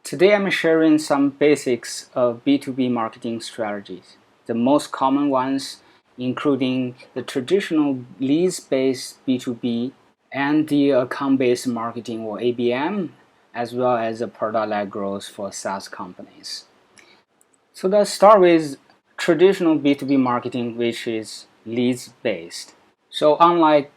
Today I'm sharing some basics of B2B marketing strategies. The most common ones including the traditional leads-based B2B and the account-based marketing or ABM, as well as the product-led growth for SaaS companies. So let's start with traditional B2B marketing, which is leads-based. So unlike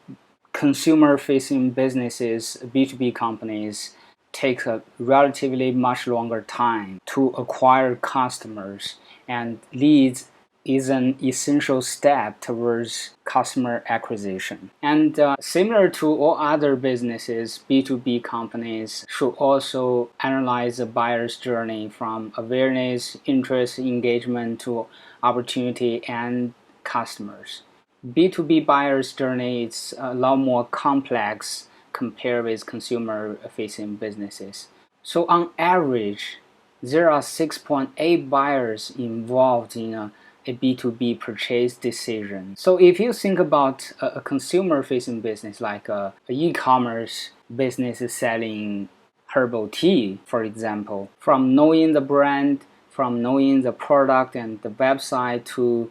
consumer-facing businesses, B2B companies take a relatively much longer time to acquire customers, and leads is an essential step towards customer acquisition. And similar to all other businesses, B2B companies should also analyze the buyer's journey from awareness, interest, engagement to opportunity and customers. B2B buyer's journey is a lot more complex compared with consumer-facing businesses. So on average, there are 6.8 buyers involved in a B2B purchase decision. So if you think about a consumer-facing business like an e-commerce business selling herbal tea, for example, from knowing the brand, from knowing the product and the website to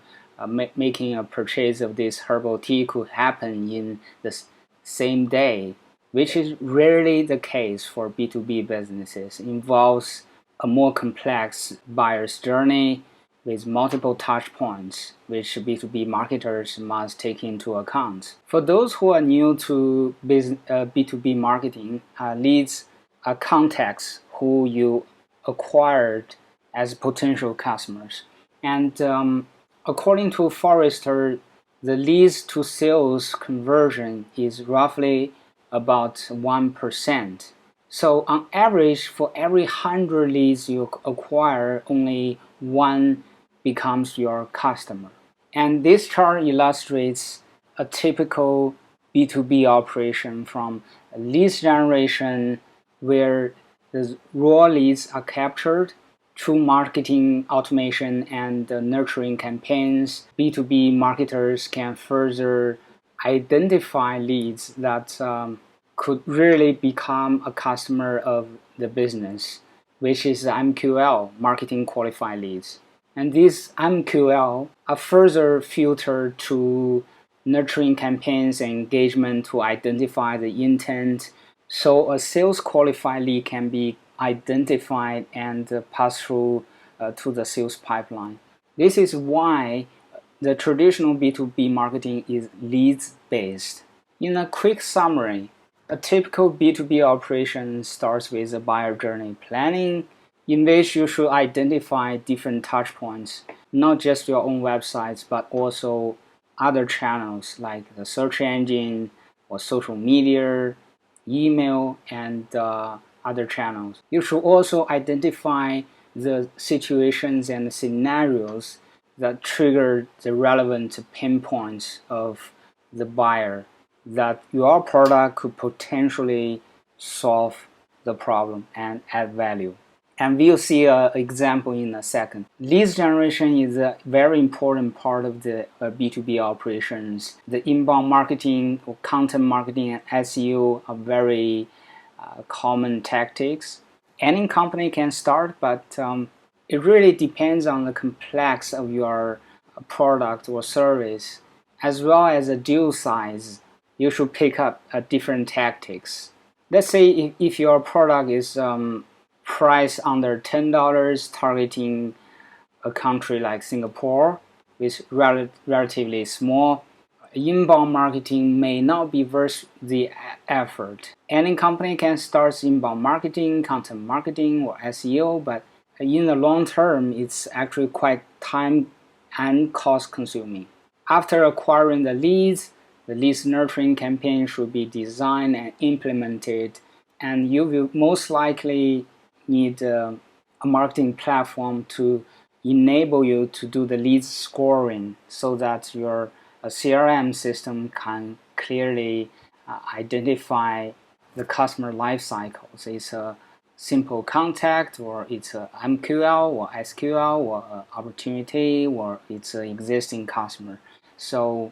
making a purchase of this herbal tea could happen in the same day, which is rarely the case for B2B businesses. It involves a more complex buyer's journey with multiple touch points, which B2B marketers must take into account. For those who are new to B2B marketing, leads are contacts who you acquired as potential customers. And according to Forrester, the leads to sales conversion is roughly about 1%. So on average, for every 100 leads you acquire, only one becomes your customer. And this chart illustrates a typical B2B operation from leads generation, where the raw leads are captured, through marketing automation and nurturing campaigns. B2B marketers can further identify leads that could really become a customer of the business, which is MQL, Marketing Qualified Leads. And these MQL are further filtered to nurturing campaigns and engagement to identify the intent. So a sales qualified lead can be identified and passed through to the sales pipeline. This is why the traditional B2B marketing is leads-based. In a quick summary, a typical B2B operation starts with a buyer journey planning, in which you should identify different touch points, not just your own websites, but also other channels like the search engine or social media, email, and other channels. You should also identify the situations and scenarios that trigger the relevant pain points of the buyer that your product could potentially solve the problem and add value. And we'll see an example in a second. Leads generation is a very important part of the B2B operations. The inbound marketing or content marketing and SEO are very common tactics. Any company can start, but it really depends on the complex of your product or service, as well as the deal size. You should pick up different tactics. Let's say if your product is priced under $10, targeting a country like Singapore with relatively small, inbound marketing may not be worth the effort. Any company can start inbound marketing, content marketing, or SEO, but in the long term, it's actually quite time and cost consuming. After acquiring the leads nurturing campaign should be designed and implemented, and you will most likely need a marketing platform to enable you to do the leads scoring so that your CRM system can clearly identify the customer life cycles. It's a simple contact, or it's a MQL or SQL, or opportunity, or it's an existing customer. So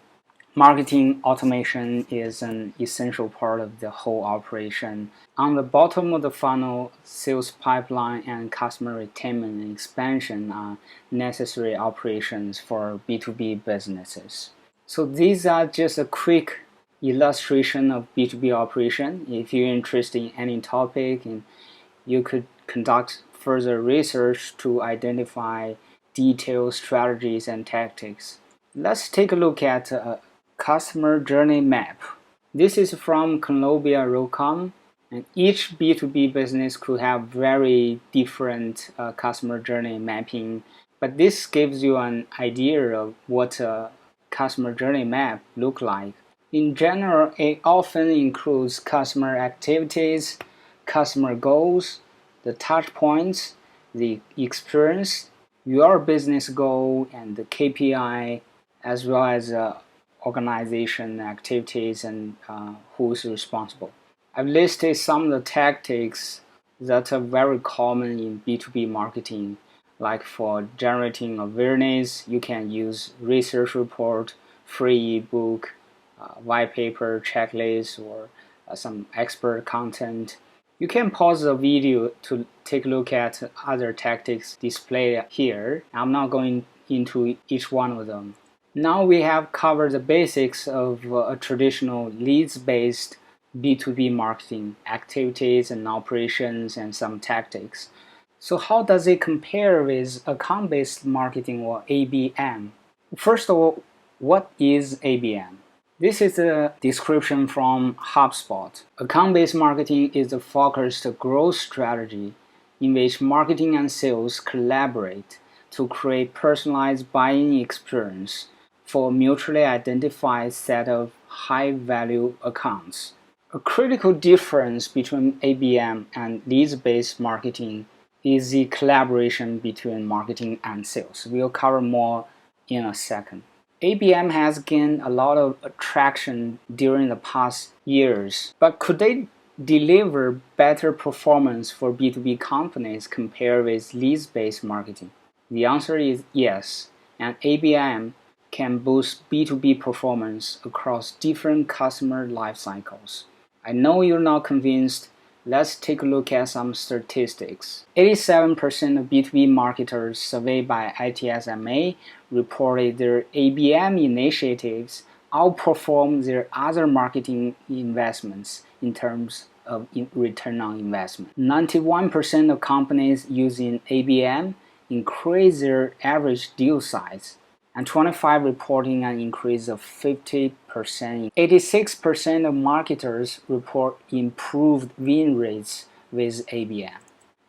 marketing automation is an essential part of the whole operation. On the bottom of the funnel, sales pipeline and customer retention and expansion are necessary operations for B2B businesses. So these are just a quick illustration of B2B operation. If you're interested in any topic, and you could conduct further research to identify detailed strategies and tactics. Let's take a look at a customer journey map. This is from Columbia.com, and each B2B business could have very different customer journey mapping, but this gives you an idea of what a customer journey map look like. In general, it often includes customer activities, customer goals, the touch points, the experience, your business goal, and the KPI, as well as organization activities and who's responsible. I've listed some of the tactics that are very common in B2B marketing. Like for generating awareness, you can use research report, free ebook, white paper, checklist, or some expert content. You can pause the video to take a look at other tactics displayed here. I'm not going into each one of them. Now we have covered the basics of a traditional leads-based B2B marketing activities and operations and some tactics. So how does it compare with account-based marketing, or ABM? First of all, what is ABM? This is a description from HubSpot. Account-based marketing is a focused growth strategy in which marketing and sales collaborate to create personalized buying experience for a mutually identified set of high-value accounts. A critical difference between ABM and leads-based marketing is the collaboration between marketing and sales. We'll cover more in a second. ABM has gained a lot of traction during the past years, but could they deliver better performance for B2B companies compared with leads-based marketing? The answer is yes, and ABM can boost B2B performance across different customer life cycles. I know you're not convinced. Let's take a look at some statistics. 87% of B2B marketers surveyed by ITSMA reported their ABM initiatives outperform their other marketing investments in terms of return on investment. 91% of companies using ABM increase their average deal size, and 25 reporting an increase of 50%. 86% of marketers report improved win rates with ABM.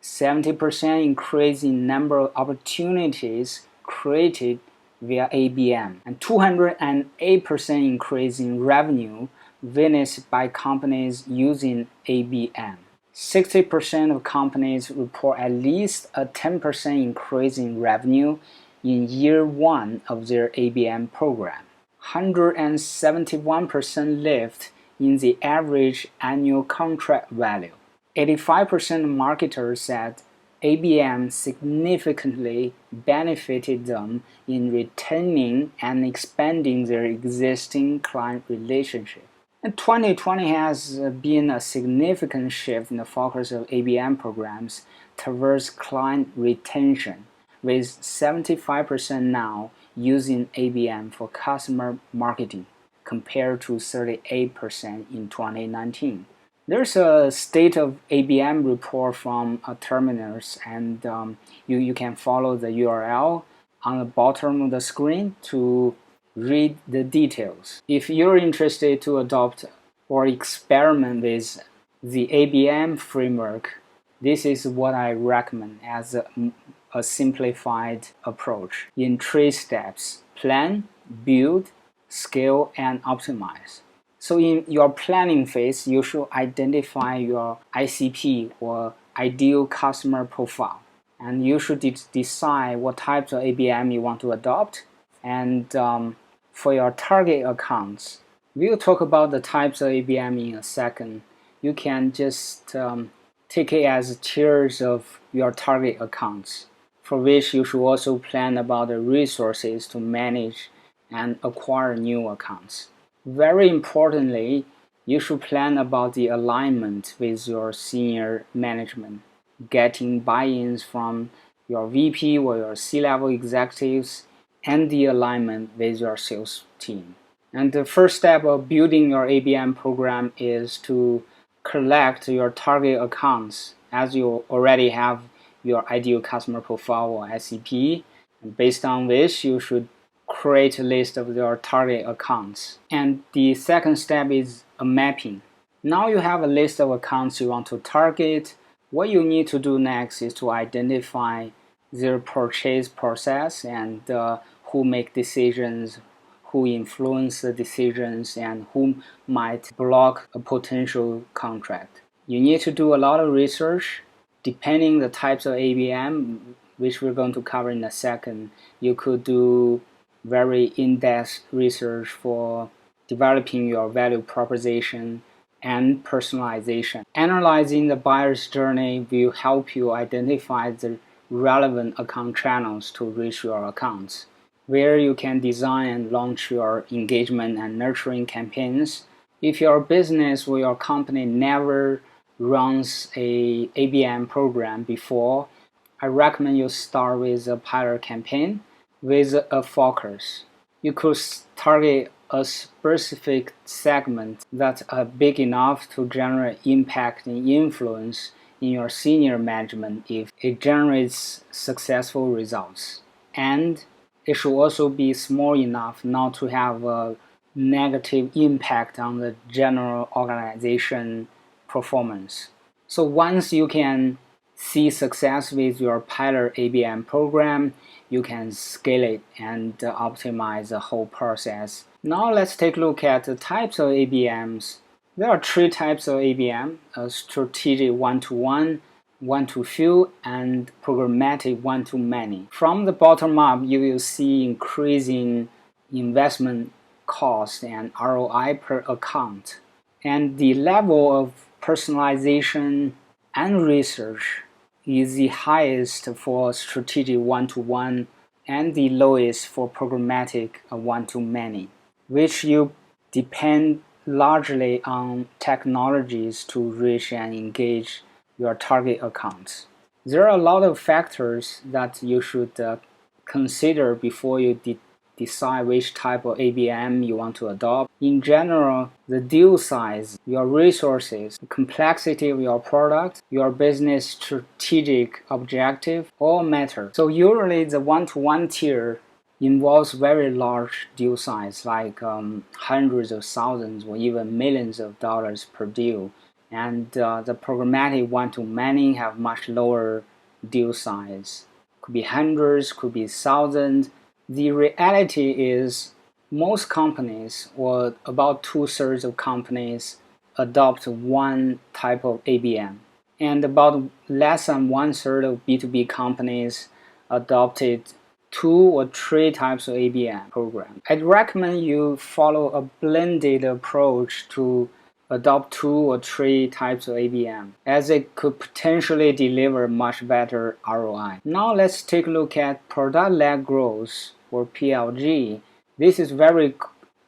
70% increase in number of opportunities created via ABM, and 208% increase in revenue witnessed by companies using ABM. 60% of companies report at least a 10% increase in revenue in year one of their ABM program. 171% lift in the average annual contract value. 85% of marketers said ABM significantly benefited them in retaining and expanding their existing client relationship. And 2020 has been a significant shift in the focus of ABM programs towards client retention, with 75% now using ABM for customer marketing compared to 38% in 2019. There's a state of ABM report from Terminus, and you can follow the URL on the bottom of the screen to read the details. If you're interested to adopt or experiment with the Abm Framework, this is what I recommend as a simplified approach in 3 steps: plan, build, scale, and optimize. So in your planning phase, you should identify your ICP, or ideal customer profile, and you should decide what types of ABM you want to adopt. And for your target accounts, we'll talk about the types of ABM in a second. You can just take it as tiers of your target accounts, for which you should also plan about the resources to manage and acquire new accounts. Very importantly, you should plan about the alignment with your senior management, getting buy-ins from your VP or your C-level executives, and the alignment with your sales team. And the first step of building your ABM program is to collect your target accounts, as you already have your ideal customer profile or SCP, and based on which you should create a list of your target accounts. And the second step is a mapping. Now you have a list of accounts you want to target. What you need to do next is to identify their purchase process and who make decisions, who influence the decisions, and who might block a potential contract. You need to do a lot of research. Depending the types of ABM, which we're going to cover in a second, you could do very in-depth research for developing your value proposition and personalization. Analyzing the buyer's journey will help you identify the relevant account channels to reach your accounts, where you can design and launch your engagement and nurturing campaigns. If your business or your company never runs a ABM program before, I recommend you start with a pilot campaign with a focus. You could target a specific segment that's big enough to generate impact and influence in your senior management if it generates successful results. And it should also be small enough not to have a negative impact on the general organization performance. So once you can see success with your pilot ABM program, you can scale it and optimize the whole process. Now let's take a look at the types of ABMs. There are three types of ABM: strategic one-to-one, one-to-few, and programmatic one-to-many. From the bottom up, you will see increasing investment cost and ROI per account. And the level of personalization and research is the highest for strategic one-to-one and the lowest for programmatic one-to-many, which you depend largely on technologies to reach and engage your target accounts. There are a lot of factors that you should consider before you decide which type of ABM you want to adopt. In general, the deal size, your resources, the complexity of your product, your business strategic objective all matter. So usually the one-to-one tier involves very large deal size, like hundreds of thousands or even millions of dollars per deal. And the programmatic one-to-many have much lower deal size. Could be hundreds, could be thousands. The reality is most companies, or about 2/3 of companies, adopt one type of ABM. And about less than 1/3 of B2B companies adopted 2 or 3 types of ABM program. I'd recommend you follow a blended approach to adopt 2 or 3 types of ABM, as it could potentially deliver much better ROI. Now let's take a look at product-led growth, or PLG. This is very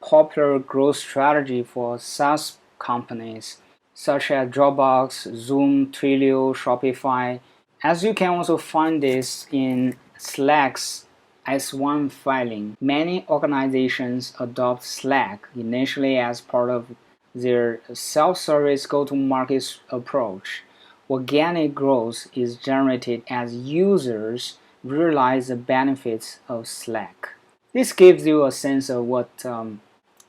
popular growth strategy for SaaS companies such as Dropbox, Zoom, Twilio, Shopify. As you can also find this in Slack's S1 filing. Many organizations adopt Slack initially as part of their self-service go-to-market approach. Organic growth is generated as users realize the benefits of Slack. This gives you a sense of what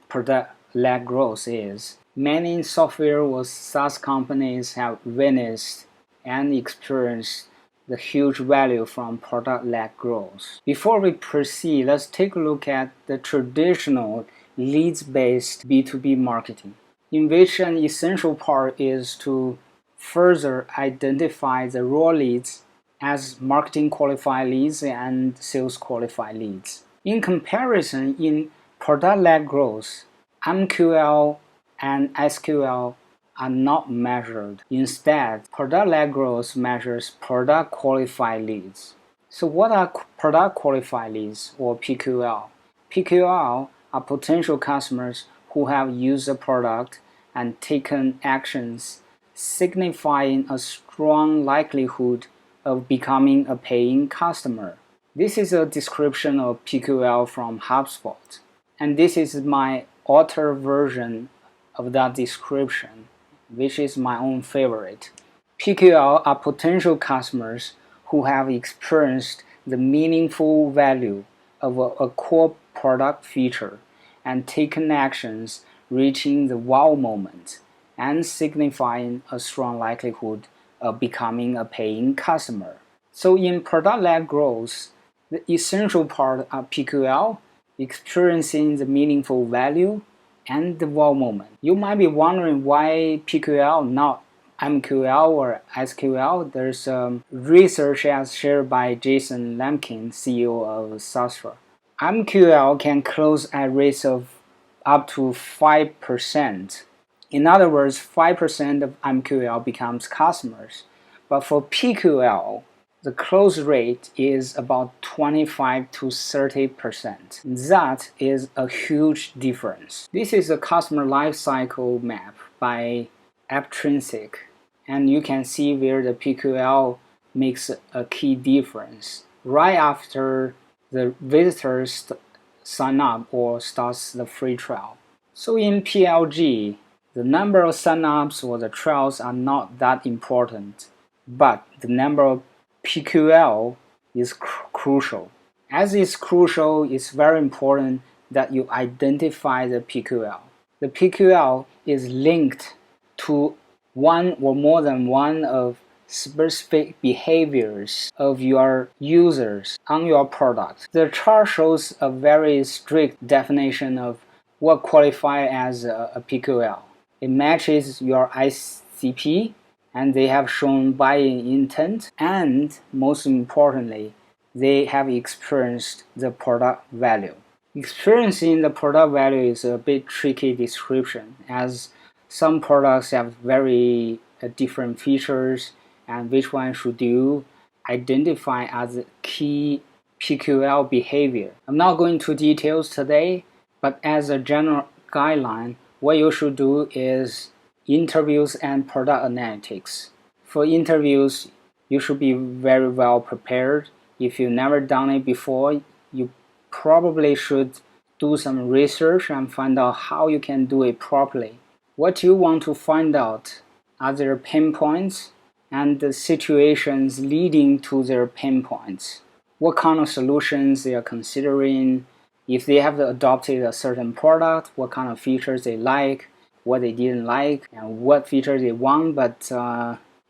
product-led growth is. Many software or SaaS companies have witnessed and experienced the huge value from product-led growth. Before we proceed, let's take a look at the traditional leads-based B2B marketing, in which an essential part is to further identify the raw leads as marketing qualified leads and sales qualified leads. In comparison, in product-led growth, MQL and SQL are not measured. Instead, product-led growth measures product qualified leads. So what are product qualified leads, or PQL? PQL are potential customers who have used the product and taken actions, signifying a strong likelihood of becoming a paying customer. This is a description of PQL from HubSpot, and this is my author version of that description, which is my own favorite. PQL are potential customers who have experienced the meaningful value of a core product feature and taken actions reaching the wow moment and signifying a strong likelihood of becoming a paying customer. So in product-led growth, the essential part of PQL, experiencing the meaningful value and the wow moment. You might be wondering why PQL, not MQL or SQL. There's research as shared by Jason Lemkin, CEO of Sastra. MQL can close at rates of up to 5%. In other words, 5% of MQL becomes customers. But for PQL, the close rate is about 25 to 30%. That is a huge difference. This is a customer lifecycle map by Abtrinsic, and you can see where the PQL makes a key difference. Right after the visitors sign up or starts the free trial. So in PLG, the number of sign-ups or the trials are not that important, but the number of PQL is crucial. As it's crucial, it's very important that you identify the PQL. The PQL is linked to one or more than one of specific behaviors of your users on your product. The chart shows a very strict definition of what qualifies as a PQL. It matches your ICP, and they have shown buying intent, and most importantly, they have experienced the product value. Experiencing the product value is a bit tricky description, as some products have very different features, and which one should you identify as a key PQL behavior. I'm not going into details today, but as a general guideline, what you should do is interviews and product analytics. For interviews, you should be very well prepared. If you've never done it before, you probably should do some research and find out how you can do it properly. What you want to find out are their pain points and the situations leading to their pain points. What kind of solutions they are considering, if they have adopted a certain product, what kind of features they like, what they didn't like, and what features they want but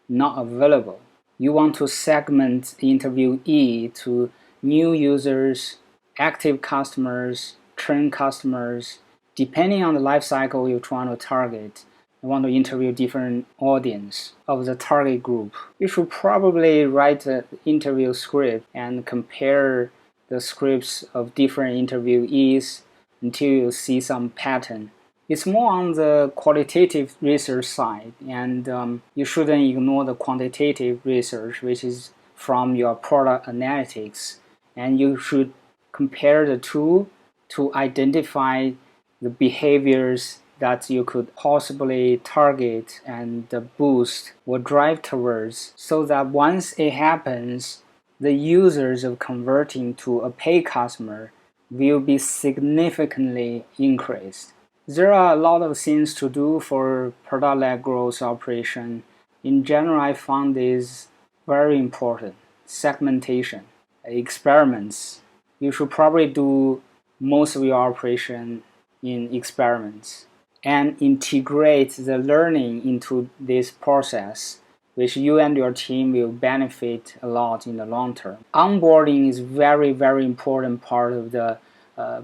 not available. You want to segment the interviewee to new users, active customers, trained customers. Depending on the life cycle you're trying to target, you want to interview different audience of the target group. You should probably write an interview script and compare the scripts of different interviewees until you see some pattern. It's more on the qualitative research side, and you shouldn't ignore the quantitative research, which is from your product analytics. And you should compare the two to identify the behaviors that you could possibly target and boost or drive towards, so that once it happens, the users of converting to a paid customer will be significantly increased. There are a lot of things to do for product-led growth operation. In general, I found this very important. Segmentation, experiments. You should probably do most of your operation in experiments and integrate the learning into this process, which you and your team will benefit a lot in the long term. Onboarding is very, very important part of the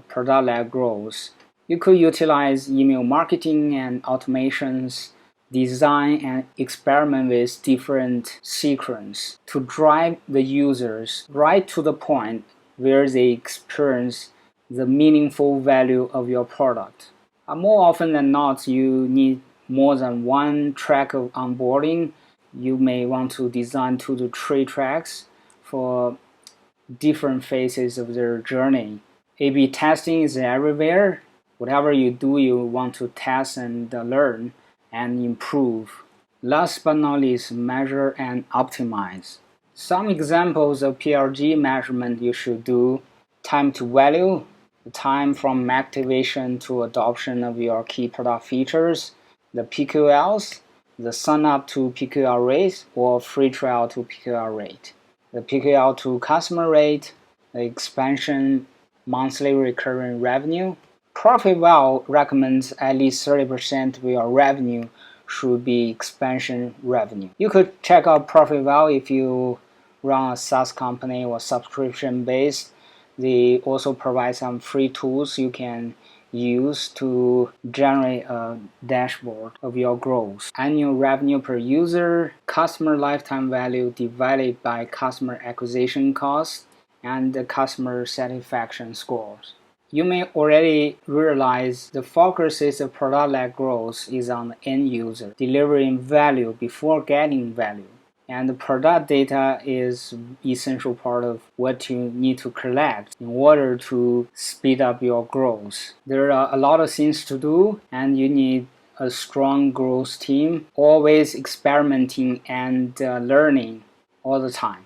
product-led growth. You could utilize email marketing and automations, design and experiment with different sequences to drive the users right to the point where they experience the meaningful value of your product. More often than not, you need more than one track of onboarding. You may want to design 2 to 3 tracks for different phases of their journey. A/B testing is everywhere. Whatever you do, you want to test and learn and improve. Last but not least, measure and optimize. Some examples of PLG measurement you should do: time to value, the time from activation to adoption of your key product features, the PQLs, the sign up to PQL rate or free trial to PQL rate, the PQL to customer rate, the expansion monthly recurring revenue. ProfitWell recommends at least 30% of your revenue should be expansion revenue. You could check out ProfitWell if you run a SaaS company or subscription based. They also provide some free tools you can use to generate a dashboard of your growth. Annual revenue per user, customer lifetime value divided by customer acquisition cost, and the customer satisfaction scores. You may already realize the focus of product-led growth is on the end user, delivering value before getting value. And the product data is an essential part of what you need to collect in order to speed up your growth. There are a lot of things to do, and you need a strong growth team, always experimenting and learning all the time.